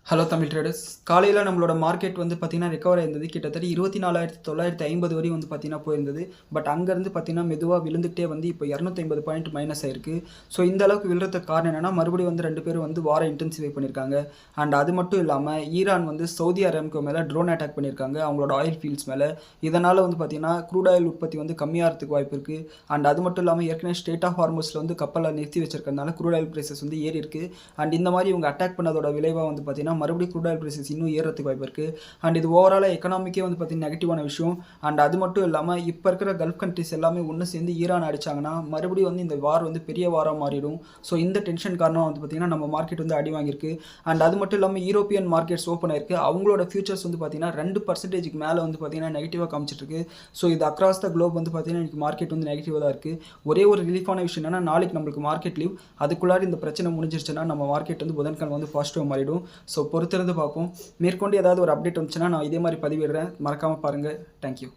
Hello Tamil traders. காலையில் நம்மளோட market வந்து பார்த்தீங்கன்னா ரெக்கவர் ஆயிருந்தது. கிட்டத்தட்ட 24,950 வரையும் வந்து பார்த்தீங்கன்னா போயிருந்தது. பட் அங்கேருந்து பார்த்தீங்கன்னா மெதுவாக விழுந்துகிட்டே வந்து இப்போ 250 பாயிண்ட் மைனஸ் ஆயிருக்கு. ஸோ இந்த அளவுக்கு விழுறதுக்கு காரணம் என்னன்னா, மறுபடியும் வந்து 2 பேரும் வந்து வாரை இன்டென்சிஃபை பண்ணியிருக்காங்க. அண்ட் அது மட்டும் இல்லாமல் ஈரான் வந்து சவுதி அரேபியா மேலே ட்ரோன் அட்டாக் பண்ணியிருக்காங்க, அவங்களோட ஆயில் ஃபீல்ட்ஸ் மேலே. இதனால் வந்து பார்த்தீங்கன்னா க்ரூட் ஆயில் உற்பத்தி வந்து கம்மியாகிறதுக்கு வாய்ப்பு இருக்குது. அண்ட் அது மட்டும் இல்லாமல் ஏற்கனவே ஸ்டேட் ஆஃப் ஹார்மஸில் வந்து கப்பலை நிறுத்தி வச்சிருக்கிறதுனால க்ரூட் ஆயில் ப்ரைஸஸ் வந்து ஏறி இருக்குது. அண்ட் இந்த மாதிரி இவங்க அட்டாக் பண்ணதோட விளைவாக வந்து பார்த்தீங்கன்னா மறுபடியும் க்ரூட் ஆயில் பிரைசஸ் இன்னும் ஏறதுக்கு வாய்ப்பு இருக்குது. அண்ட் இது ஓவராலாக எக்கனாமிக்கே வந்து பார்த்தீங்கன்னா நெகட்டிவான விஷயம். அண்ட் அது மட்டும் இல்லாமல் இப்போ இருக்கிற கல்ஃப் கண்ட்ரிஸ் எல்லாமே ஒன்று சேர்ந்து ஈரான் அடிச்சாங்கன்னா மறுபடியும் வந்து இந்த வார் வந்து பெரிய வாராக மாறிடும். ஸோ இந்த டென்ஷன் காரணமாக வந்து பார்த்தீங்கன்னா நம்ம மார்க்கெட் வந்து அடி வாங்கியிருக்கு. அண்ட் அது மட்டும் இல்லாமல் யூரோப்பியன் மார்க்கெட்ஸ் ஓப்பன் ஆயிருக்கு. அவங்களோட ஃபியூச்சர்ஸ் வந்து பார்த்தீங்கன்னா 2% மேலே வந்து பார்த்தீங்கன்னா நெகட்டிவாக காமிச்சிட்டு இருக்கு. ஸோ இது அக்ராஸ் த குளோப் வந்து பார்த்தீங்கன்னா இன்னைக்கு மார்க்கெட் வந்து நெகட்டிவாக தான் இருக்குது. ஒரே ஒரு ரிலீஃபான விஷயம் என்னன்னா, நாளைக்கு நம்மளுக்கு மார்க்கெட் லீவ். அதுக்குள்ளார இந்த பிரச்சனை முடிஞ்சிருச்சுன்னா நம்ம மார்க்கெட் வந்து புதன்கிழமை வந்து பாசிட்டிவ் மாறிடும். ஸோ பொறுத்திருந்து பார்ப்போம். மேற்கொண்டு ஏதாவது ஒரு அப்டேட் வந்துச்சுன்னா நான் இதே மாதிரி பதிவிடுறேன். மறக்காமல் பாருங்கள். தேங்க்யூ.